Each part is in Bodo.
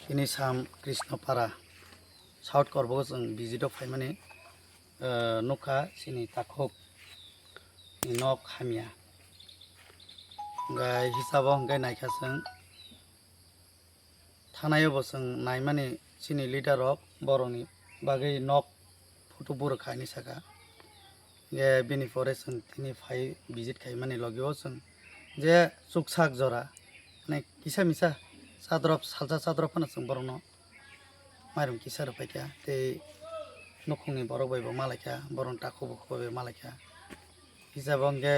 Sini sam Krishnapara South Korbo जों भिजिटआव फाय माने नखा सिनि ताखक नक हामिया गाय हिसाबाव गाय नायखासों थानायावबो जों नाय माने सिनि लिडार अफ बर'नि बागै नक फट' बर'खानि सागा ये बेनिफ्राय जों तिनि फाय भिजिट खाय माने लगियाव जों जे सुखसाक जरा माने किसा मिसा साद्रप सालसा साद्रप होनो जों बर'नो माइरं किसा रुपायखा ते नखुंनि बर' बायबो मालायखा बर'न ताखुबो खबे मालायखा हिसाबाव गे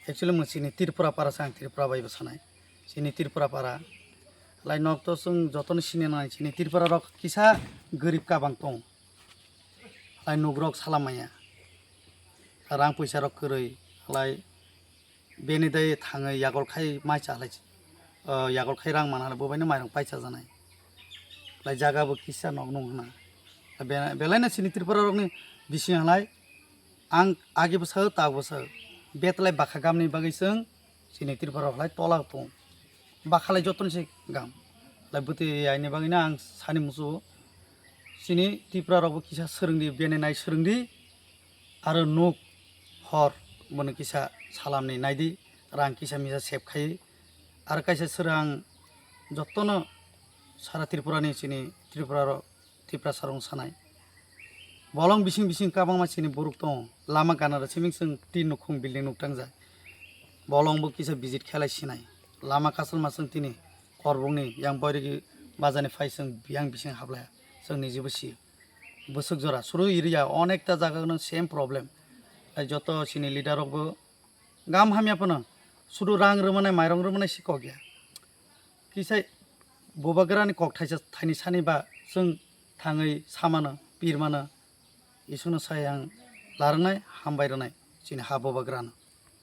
एक्चुअली मोनसिनि तिरपुरा पारा सां तिरपुरा बायबो सानाय सिनि तिरपुरा पारा लाइ नक तो जों जतन सिनि नाय सिनि तिरपुरा रक किसा गरिब काबां दं लाइ नुग्रक सालामाया रां पैसा रक करै लाइ बेनि दाय थाङै यागलखाय माइ चालाय यागलखाय रां माना बबायनो माइरं पाइसा जानाय लाइ जागाबो किसा नक नं होना बेलायना सिनि तिरपुरा रकनि बिसिहालाय आं आगे बसो ताग बसो बेतलाय बाखा गामनि बागैसों सिनि तिरपुरा लाइ तला दं बाखालाय जतन से गाम लाइ बुति आइनि बागैना आं सानि मुसु सिनि तिरपुरा रकबो किसा सोरोंदि बेने नाय सोरोंदि आरो नुक हर बनो किसा सालामनि नायदि रां किसा मिसा सेबखायो आरो कायसे सोरां जतन सारा त्रिपुरानि सिनि त्रिपुरा सारं सानाय बलं बिसिं बिसिं काबां मासिनि बुरुक दं लामा गानारा सिमिं जों तीन नखुं बिल्डिं नुक्तां जा बलंबो किसा भिजिट खेलाय सिनाय लामा कासल मासों तिनि करबुंनि यां बयरिगि बाजानि फाइसों बियां बिसिं हाबलाया जों निजेबो सियो बोसोक जरा सुरु एरिया अनेकता जागानो सेम प्रब्लेम जत सिनि लिडारबो गाम हामियापनो सुरु रां रमनाय माइरं रमनाय सिख गया किसाय बबागरानि कक थाइसा थाइनि सानिबा जों थाङै सामानो पिरमानो इसुनो साय आं लारनाय हामबायरनाय सिनि हा बबागरानो